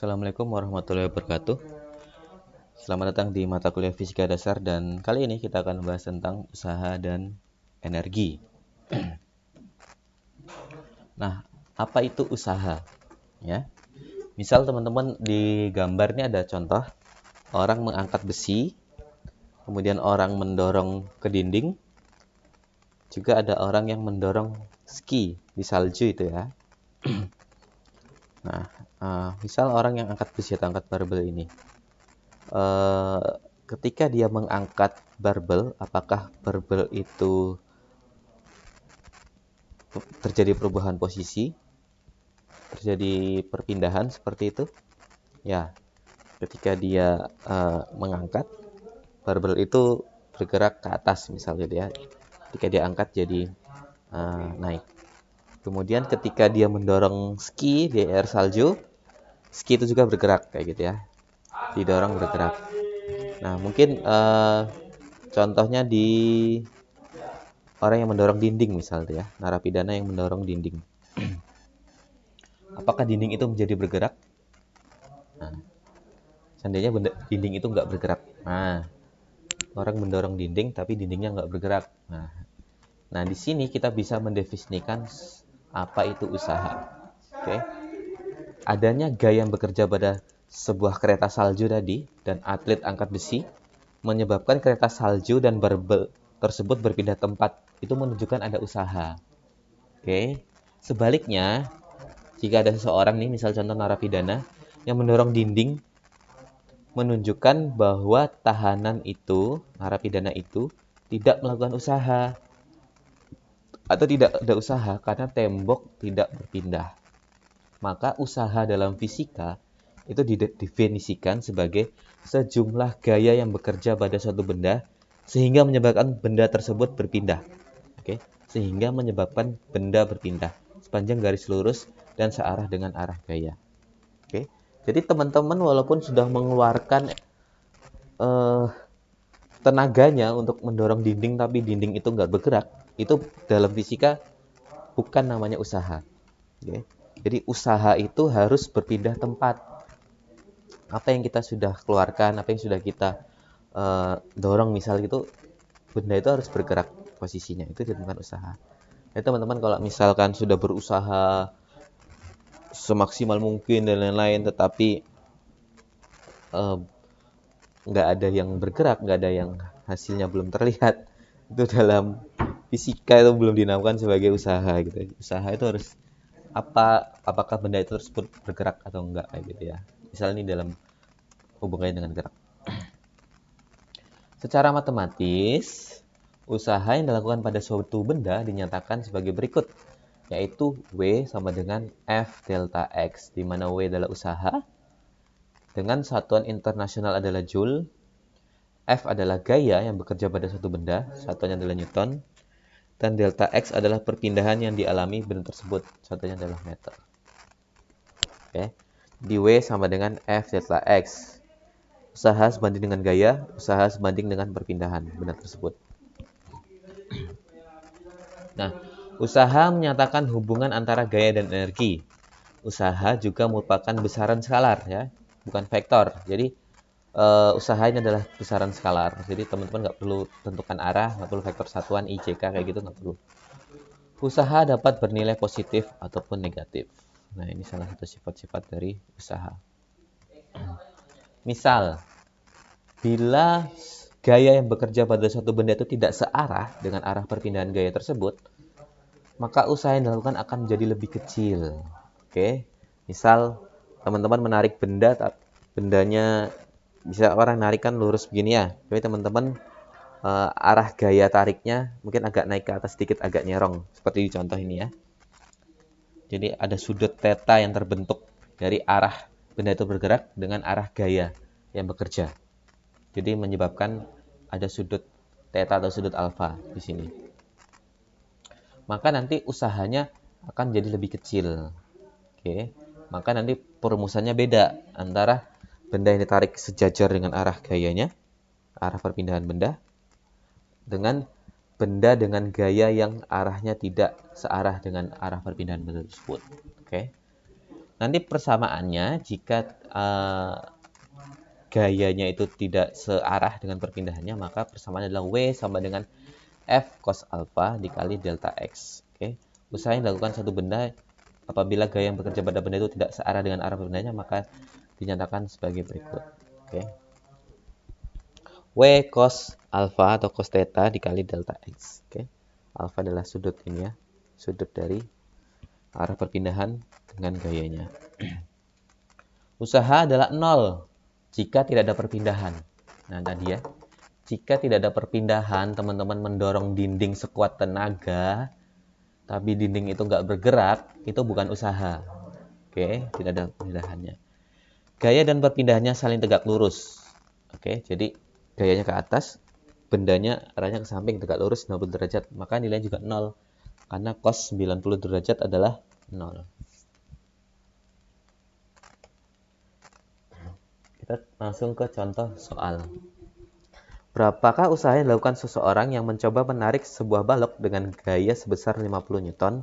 Assalamualaikum warahmatullahi wabarakatuh. Selamat datang di mata kuliah Fisika Dasar dan kali ini kita akan membahas tentang usaha dan energi. Nah, apa itu usaha? Ya, misal teman-teman di gambar ini ada contoh orang mengangkat besi, kemudian orang mendorong ke dinding, juga ada orang yang mendorong ski di salju itu ya. Nah, misal orang yang angkat besi atau angkat barbel ini. Ketika dia mengangkat barbel, apakah barbel itu terjadi perubahan posisi, terjadi perpindahan seperti itu? Ya, ketika dia mengangkat, barbel itu bergerak ke atas misalnya ya. Ketika dia angkat jadi naik. Kemudian ketika dia mendorong ski di air salju, ski itu juga bergerak kayak gitu ya. Didorong bergerak. Nah, mungkin contohnya di orang yang mendorong dinding misalnya ya, narapidana yang mendorong dinding. Apakah dinding itu menjadi bergerak? Nah, seandainya dinding itu nggak bergerak. Nah, orang mendorong dinding tapi dindingnya nggak bergerak. Nah, di sini kita bisa mendefinisikan apa itu usaha. Oke. Adanya gaya yang bekerja pada sebuah kereta salju tadi dan atlet angkat besi menyebabkan kereta salju dan barbel tersebut berpindah tempat. Itu menunjukkan ada usaha. Oke. Sebaliknya, jika ada seseorang nih, misal contoh narapidana yang mendorong dinding, menunjukkan bahwa tahanan itu, narapidana itu tidak melakukan usaha atau tidak ada usaha karena tembok tidak berpindah. Maka usaha dalam fisika itu didefinisikan sebagai sejumlah gaya yang bekerja pada suatu benda sehingga menyebabkan benda tersebut berpindah. Oke, sehingga menyebabkan benda berpindah sepanjang garis lurus dan searah dengan arah gaya. Oke, jadi teman-teman walaupun sudah mengeluarkan tenaganya untuk mendorong dinding tapi dinding itu nggak bergerak, itu dalam fisika bukan namanya usaha. Oke, jadi usaha itu harus berpindah tempat. Apa yang kita sudah keluarkan, apa yang sudah kita dorong misal itu, benda itu harus bergerak posisinya, itu dinamakan usaha. Jadi teman-teman kalau misalkan sudah berusaha semaksimal mungkin dan lain-lain tetapi nggak ada yang bergerak, nggak ada yang hasilnya belum terlihat, itu dalam fisika itu belum dinamakan sebagai usaha gitu. Usaha itu harus apakah benda itu tersebut bergerak atau enggak kayak gitu ya. Misalnya ini dalam hubungannya dengan gerak. Secara matematis, usaha yang dilakukan pada suatu benda dinyatakan sebagai berikut, yaitu W sama dengan F delta X, di mana W adalah usaha, dengan satuan internasional adalah Joule, F adalah gaya yang bekerja pada suatu benda, satuannya adalah Newton, dan delta X adalah perpindahan yang dialami benda tersebut, satunya adalah meter. Oke, di W sama dengan F delta X. Usaha sebanding dengan gaya, usaha sebanding dengan perpindahan benda tersebut. Nah, usaha menyatakan hubungan antara gaya dan energi. Usaha juga merupakan besaran skalar ya, bukan vektor. Jadi usaha ini adalah besaran skalar. Jadi teman-teman nggak perlu tentukan arah, nggak perlu vektor satuan I, J, K kayak gitu nggak perlu. Usaha dapat bernilai positif ataupun negatif. Nah, ini salah satu sifat-sifat dari usaha. Misal, bila gaya yang bekerja pada suatu benda itu tidak searah dengan arah perpindahan gaya tersebut, maka usaha yang dilakukan akan menjadi lebih kecil. Oke, misal teman-teman menarik benda, bendanya bisa orang narik kan lurus begini ya. Jadi teman-teman arah gaya tariknya mungkin agak naik ke atas sedikit, agak nyerong seperti di contoh ini ya. Jadi ada sudut theta yang terbentuk dari arah benda itu bergerak dengan arah gaya yang bekerja. Jadi menyebabkan ada sudut theta atau sudut alfa di sini. Maka nanti usahanya akan jadi lebih kecil. Oke. Maka nanti perumusannya beda antara benda yang ditarik sejajar dengan arah gayanya, arah perpindahan benda, dengan benda dengan gaya yang arahnya tidak searah dengan arah perpindahan benda tersebut. Oke. Nanti persamaannya jika gayanya itu tidak searah dengan perpindahannya, maka persamaannya adalah W sama dengan F cos alpha dikali delta X. Oke. Usaha yang dilakukan satu benda apabila gaya yang bekerja pada benda itu tidak searah dengan arah perpindahannya, maka dinyatakan sebagai berikut. Oke. W cos alpha atau cos theta dikali delta X. Oke. Alpha adalah sudut ini ya. Sudut dari arah perpindahan dengan gayanya. Usaha adalah 0 jika tidak ada perpindahan. Nah, tadi ya. Jika tidak ada perpindahan, teman-teman mendorong dinding sekuat tenaga, tapi dinding itu nggak bergerak, itu bukan usaha. Oke, tidak ada perpindahannya. Gaya dan perpindahannya saling tegak lurus. Oke, jadi gayanya ke atas, bendanya arahnya ke samping tegak lurus 90 derajat, maka nilainya juga 0. Karena cos 90 derajat adalah 0. Kita langsung ke contoh soal. Berapakah usaha yang dilakukan seseorang yang mencoba menarik sebuah balok dengan gaya sebesar 50 Newton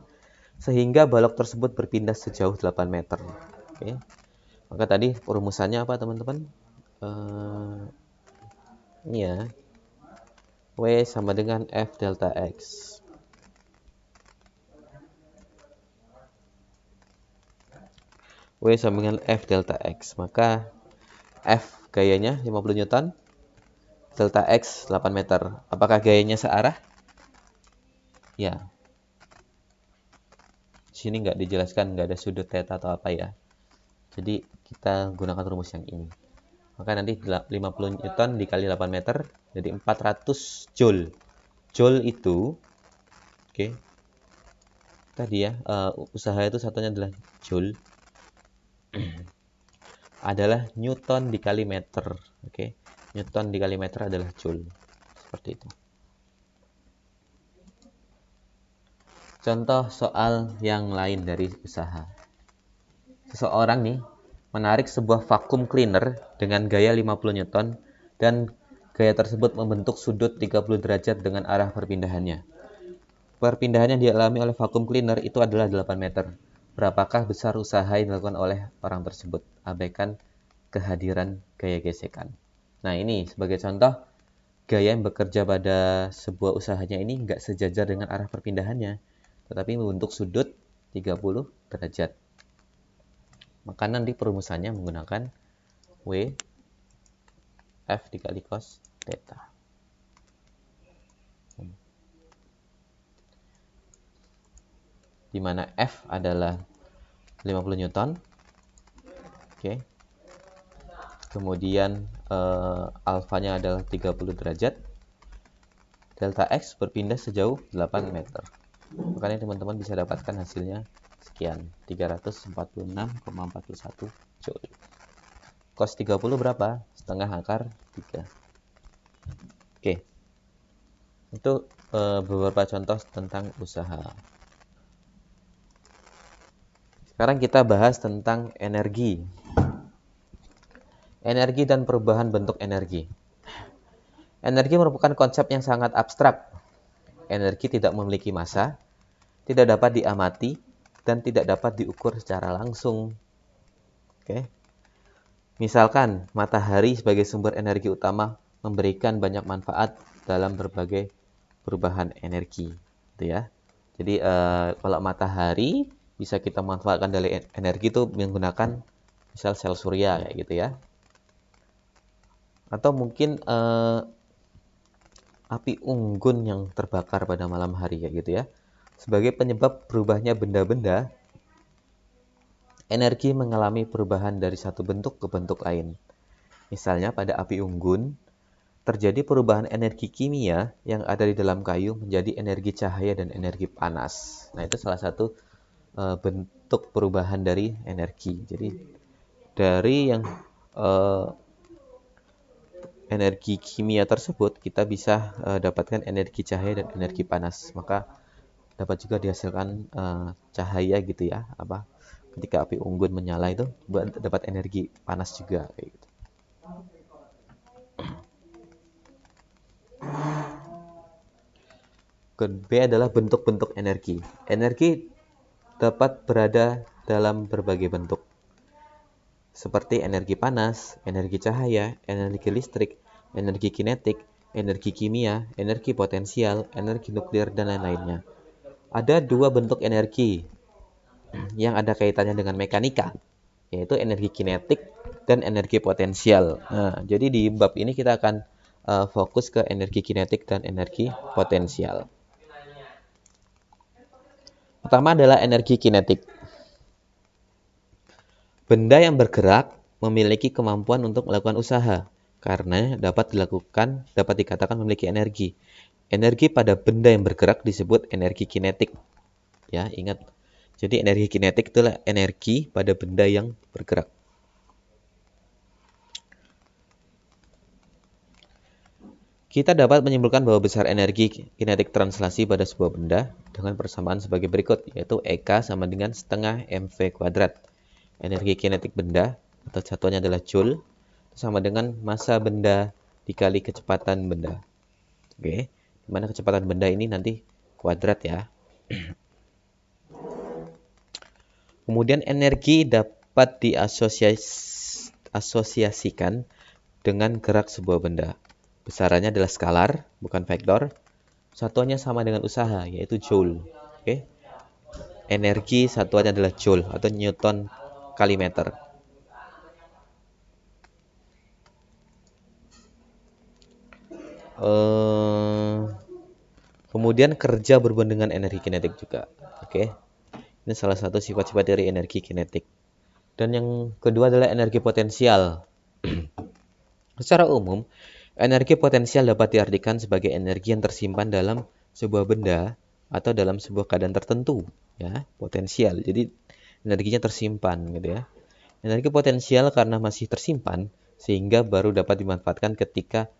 sehingga balok tersebut berpindah sejauh 8 meter? Oke. Maka tadi rumusannya apa teman-teman? Ini ya. W sama dengan F delta X. W sama dengan F delta X. Maka F gayanya 50 Newton. Delta X 8 meter. Apakah gayanya searah? Ya. Sini nggak dijelaskan, nggak ada sudut theta atau apa ya. Jadi kita gunakan rumus yang ini. Maka nanti 50 Newton dikali 8 meter jadi 400 Joule. Joule itu, oke, tadi ya, usaha itu satunya adalah Joule. Adalah Newton dikali meter. Oke. Newton dikali meter adalah Joule. Seperti itu. Contoh soal yang lain dari usaha. Seseorang nih menarik sebuah vacuum cleaner dengan gaya 50 Newton dan gaya tersebut membentuk sudut 30 derajat dengan arah perpindahannya. Perpindahan yang dialami oleh vacuum cleaner itu adalah 8 meter. Berapakah besar usaha yang dilakukan oleh orang tersebut? Abaikan kehadiran gaya gesekan. Nah, ini sebagai contoh, gaya yang bekerja pada sebuah usahanya ini nggak sejajar dengan arah perpindahannya, tetapi membentuk sudut 30 derajat. Maka nanti perumusannya menggunakan W F dikali cos theta. Di mana F adalah 50 Newton. Oke. Kemudian alfanya adalah 30 derajat. Delta X berpindah sejauh 8 meter. Makanya teman-teman bisa dapatkan hasilnya sekian, 346,41 Joule. Cos 30 berapa? Setengah akar 3. Oke. Itu beberapa contoh tentang usaha. Sekarang kita bahas tentang energi. Energi dan perubahan bentuk energi. Energi merupakan konsep yang sangat abstrak. Energi tidak memiliki massa, tidak dapat diamati, dan tidak dapat diukur secara langsung. Oke. Misalkan, matahari sebagai sumber energi utama memberikan banyak manfaat dalam berbagai perubahan energi. Gitu ya. Jadi, kalau matahari bisa kita manfaatkan dari energi itu menggunakan misal sel surya kayak gitu ya. Atau mungkin api unggun yang terbakar pada malam hari kayak gitu ya. Sebagai penyebab berubahnya benda-benda, energi mengalami perubahan dari satu bentuk ke bentuk lain. Misalnya pada api unggun, terjadi perubahan energi kimia yang ada di dalam kayu menjadi energi cahaya dan energi panas. Nah, itu salah satu bentuk perubahan dari energi. Jadi dari yang energi kimia tersebut kita bisa dapatkan energi cahaya dan energi panas. Maka dapat juga dihasilkan cahaya gitu ya. Ketika api unggun menyala itu dapat energi panas juga kayak gitu. B adalah bentuk-bentuk energi. Energi dapat berada dalam berbagai bentuk. seperti energi panas, energi cahaya, energi listrik, energi kinetik, energi kimia, energi potensial, energi nuklir, dan lain-lainnya. Ada dua bentuk energi yang ada kaitannya dengan mekanika, yaitu energi kinetik dan energi potensial. Nah, jadi di bab ini kita akan fokus ke energi kinetik dan energi potensial. Pertama adalah energi kinetik. Benda yang bergerak memiliki kemampuan untuk melakukan usaha karena dapat dikatakan memiliki energi. Energi pada benda yang bergerak disebut energi kinetik. Ya, ingat. Jadi energi kinetik itulah energi pada benda yang bergerak. Kita dapat menyimpulkan bahwa besar energi kinetik translasi pada sebuah benda dengan persamaan sebagai berikut, yaitu EK sama dengan setengah mv kuadrat. Energi kinetik benda atau satuannya adalah joule sama dengan massa benda dikali kecepatan benda. Oke, dimana kecepatan benda ini nanti kuadrat ya. Kemudian energi dapat diasosiasikan dengan gerak sebuah benda. Besarannya adalah skalar, bukan vektor. Satuannya sama dengan usaha, yaitu joule. Oke. Energi satuannya adalah joule atau newton kali meter. Kemudian kerja berhubungan dengan energi kinetik juga. Oke. Ini salah satu sifat-sifat dari energi kinetik. Dan yang kedua adalah energi potensial. Secara umum, energi potensial dapat diartikan sebagai energi yang tersimpan dalam sebuah benda atau dalam sebuah keadaan tertentu, ya, potensial. Jadi energinya tersimpan gitu ya. Energi potensial karena masih tersimpan sehingga baru dapat dimanfaatkan ketika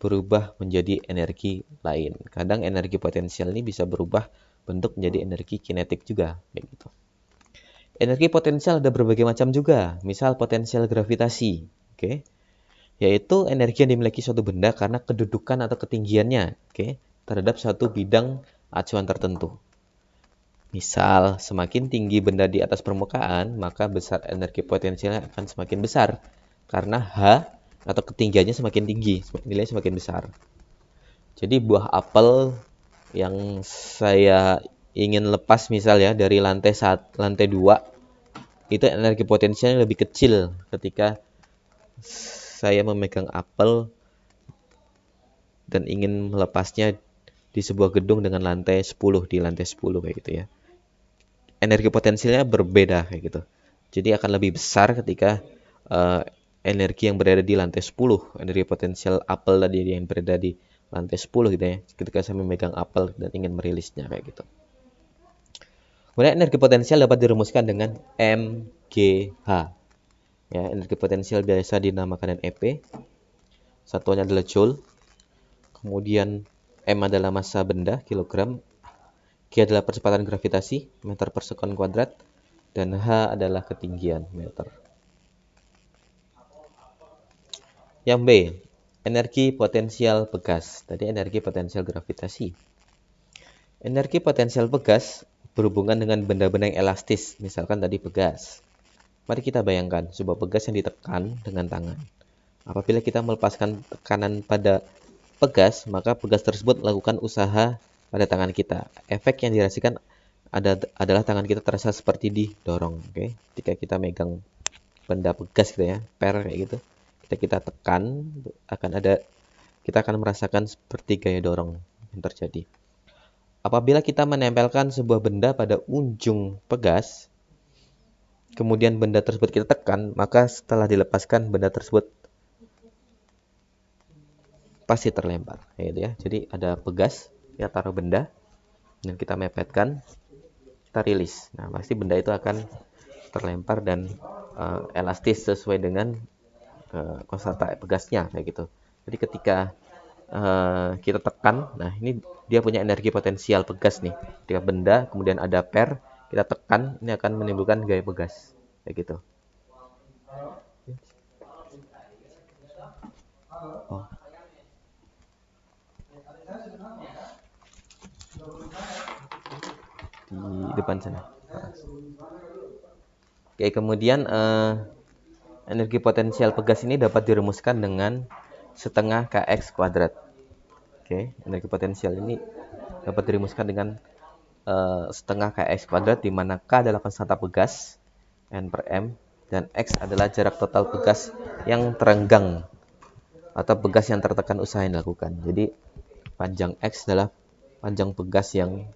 berubah menjadi energi lain. Kadang energi potensial ini bisa berubah bentuk menjadi energi kinetik juga, kayak gitu. Energi potensial ada berbagai macam juga. Misal potensial gravitasi, oke, yaitu energi yang dimiliki suatu benda karena kedudukan atau ketinggiannya, oke, terhadap suatu bidang acuan tertentu. Misal, semakin tinggi benda di atas permukaan, maka besar energi potensialnya akan semakin besar. Karena H atau ketinggiannya semakin tinggi, nilainya semakin besar. Jadi buah apel yang saya ingin lepas misal ya dari lantai 2, itu energi potensialnya lebih kecil ketika saya memegang apel dan ingin melepasnya di sebuah gedung dengan lantai 10, di lantai 10 kayak gitu ya. Energi potensialnya berbeda kayak gitu. Jadi akan lebih besar ketika energi yang berada di lantai 10, energi potensial apel tadi yang berada di lantai 10 gitu ya. Ketika saya memegang apel dan ingin merilisnya kayak gitu. Kemudian energi potensial dapat dirumuskan dengan mgh. Ya, energi potensial biasa dinamakan dengan EP. Satuannya adalah joule. Kemudian M adalah massa benda, kilogram. G adalah percepatan gravitasi, meter per sekon kuadrat, dan H adalah ketinggian, meter. Yang B, energi potensial pegas. Tadi energi potensial gravitasi. Energi potensial pegas berhubungan dengan benda-benda yang elastis, misalkan tadi pegas. Mari kita bayangkan sebuah pegas yang ditekan dengan tangan. Apabila kita melepaskan tekanan pada pegas, maka pegas tersebut melakukan usaha pada tangan kita. Efek yang dirasakan adalah tangan kita terasa seperti didorong. Oke? Ketika kita megang benda pegas gitu ya, per kayak gitu, ketika kita tekan kita akan merasakan seperti gaya dorong yang terjadi. Apabila kita menempelkan sebuah benda pada ujung pegas, kemudian benda tersebut kita tekan, maka setelah dilepaskan benda tersebut pasti terlempar, gitu ya. Jadi ada pegas, ya taruh benda, dan kita mepetkan, kita rilis. Nah, pasti benda itu akan terlempar dan elastis sesuai dengan konstanta pegasnya, kayak gitu. Jadi ketika kita tekan, nah ini dia punya energi potensial pegas nih. Ketika benda, kemudian ada per, kita tekan, ini akan menimbulkan gaya pegas, kayak gitu. Oh. Di depan sana. Oke, kemudian energi potensial pegas ini dapat dirumuskan dengan setengah kx kuadrat. Oke, energi potensial ini dapat dirumuskan dengan setengah kx kuadrat, di mana K adalah konstanta pegas N per M, dan X adalah jarak total pegas yang terenggang atau pegas yang tertekan usaha yang dilakukan. Jadi panjang X adalah panjang pegas yang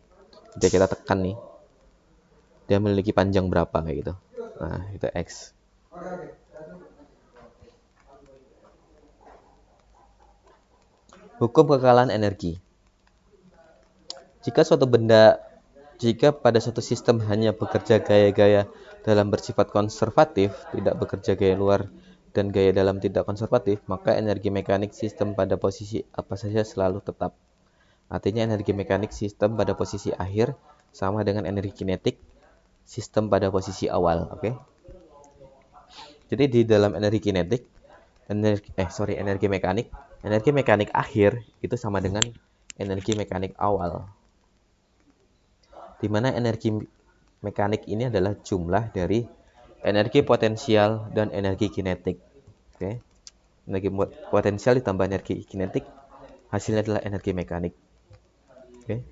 kita tekan nih. Dia memiliki panjang berapa kayak gitu. Nah, itu X. Hukum kekalahan energi. Jika pada suatu sistem hanya bekerja gaya-gaya dalam bersifat konservatif, tidak bekerja gaya luar dan gaya dalam tidak konservatif, maka energi mekanik sistem pada posisi apa saja selalu tetap. Artinya energi mekanik sistem pada posisi akhir sama dengan energi kinetik sistem pada posisi awal, oke? Jadi di dalam energi mekanik akhir itu sama dengan energi mekanik awal. Di mana energi mekanik ini adalah jumlah dari energi potensial dan energi kinetik. Oke. Energi potensial ditambah energi kinetik, hasilnya adalah energi mekanik. Oke.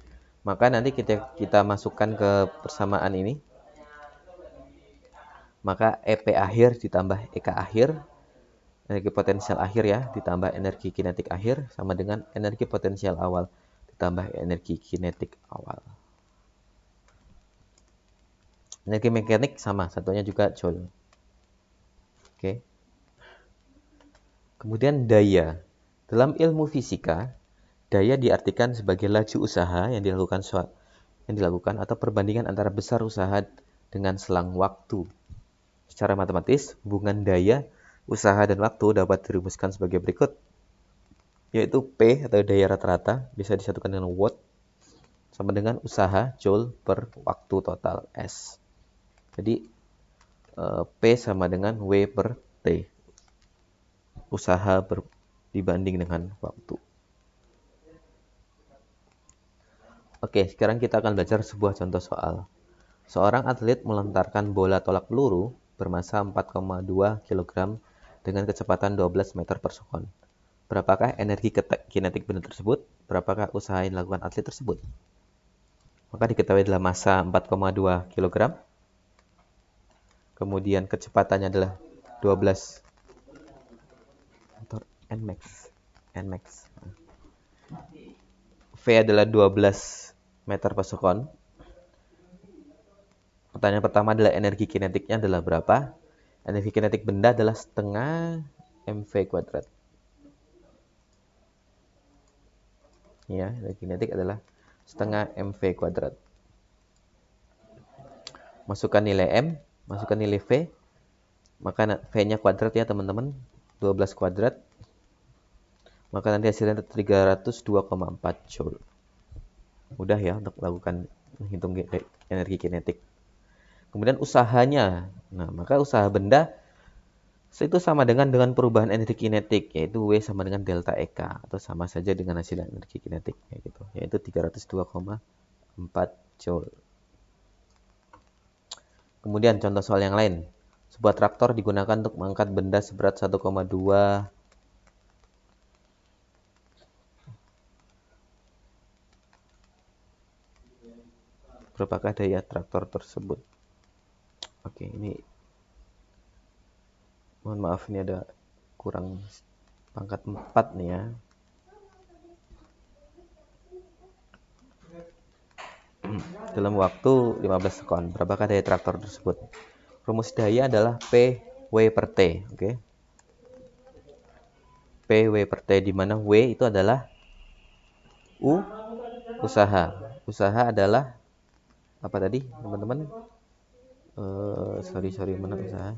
Maka nanti kita masukkan ke persamaan ini. Maka EP akhir ditambah EK akhir, energi potensial akhir ya, ditambah energi kinetik akhir sama dengan energi potensial awal ditambah energi kinetik awal. Energi mekanik sama, satunya juga Joule. Oke. Kemudian daya. Dalam ilmu fisika, daya diartikan sebagai laju usaha yang dilakukan atau perbandingan antara besar usaha dengan selang waktu. Secara matematis, hubungan daya, usaha, dan waktu dapat dirumuskan sebagai berikut, yaitu P atau daya rata-rata bisa disatukan dengan watt sama dengan usaha Joule per waktu total S. Jadi P sama dengan W per T. Usaha dibanding dengan waktu. Oke, sekarang kita akan belajar sebuah contoh soal. Seorang atlet melontarkan bola tolak peluru bermassa 4,2 kg dengan kecepatan 12 meter per sekon. Berapakah energi kinetik benda tersebut? Berapakah usaha yang dilakukan atlet tersebut? Maka diketahui adalah massa 4,2 kg. Kemudian kecepatannya adalah 12 Nmax. V adalah 12 meter per sekon. Pertanyaan pertama adalah energi kinetiknya adalah berapa? Energi kinetik benda adalah setengah mv kuadrat. Ya, energi kinetik adalah setengah mv kuadrat. Masukkan nilai M, masukkan nilai V. Maka V-nya kuadrat ya teman-teman, 12 kuadrat. Maka nanti hasilnya 302,4 Joule. Mudah ya untuk melakukan menghitung energi kinetik. Kemudian usahanya. Nah, maka usaha benda itu sama dengan perubahan energi kinetik, yaitu W sama dengan delta EK, atau sama saja dengan hasil energi kinetik, yaitu 302,4 Joule. Kemudian contoh soal yang lain. Sebuah traktor digunakan untuk mengangkat benda seberat 1,2 berapakah daya traktor tersebut? Oke, ini mohon maaf, ini ada kurang pangkat 4 nih ya. Dalam waktu 15 sekon, berapakah daya traktor tersebut? Rumus daya adalah PW per T, oke? PW per T, di mana W itu adalah usaha. Usaha adalah apa tadi, teman-teman? Mana usaha?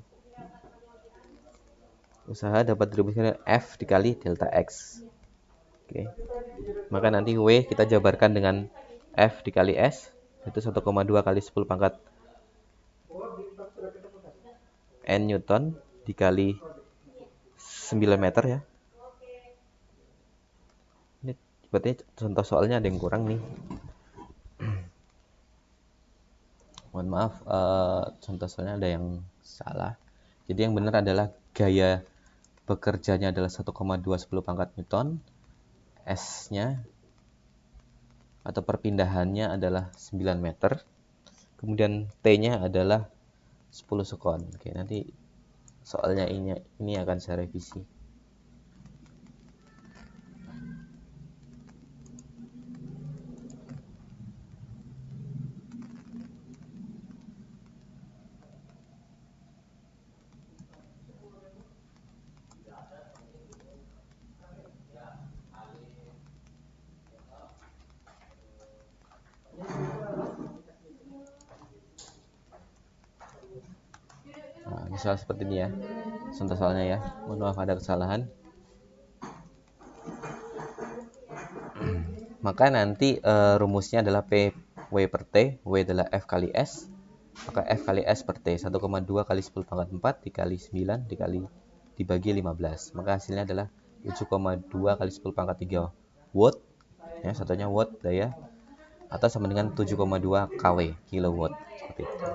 Usaha dapat dirumuskan F dikali delta X. Oke. Maka nanti W kita jabarkan dengan F dikali S, itu 1,2 kali 10 pangkat N Newton dikali 9 meter ya. Ini berarti contoh soalnya ada yang kurang nih. Mohon maaf, contoh soalnya ada yang salah. Jadi yang benar adalah gaya bekerjanya adalah 1,210 pangkat Newton, S-nya atau perpindahannya adalah 9 meter, kemudian T-nya adalah 10 sekon. Oke, nanti soalnya ini akan saya revisi. Nah, misal seperti ini ya, contoh soalnya ya. Mohon maaf ada kesalahan. Maka nanti rumusnya adalah P W per T, W adalah F kali S. Maka F kali S per T 1,2 kali 10 pangkat 4 dikali 9 dibagi 15. Maka hasilnya adalah 7,2 kali 10 pangkat 3 watt. Ya, satunya watt daya, atau sama dengan 7,2 kW, kilowatt. Seperti itu.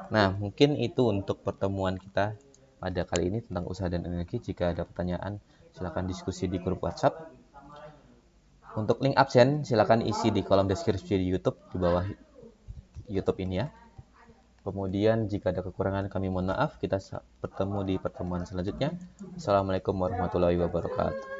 Nah, mungkin itu untuk pertemuan kita pada kali ini tentang usaha dan energi. Jika ada pertanyaan, silakan diskusi di grup WhatsApp. Untuk link absen, silakan isi di kolom deskripsi di YouTube, di bawah YouTube ini ya. Kemudian, jika ada kekurangan, kami mohon maaf. Kita bertemu di pertemuan selanjutnya. Assalamualaikum warahmatullahi wabarakatuh.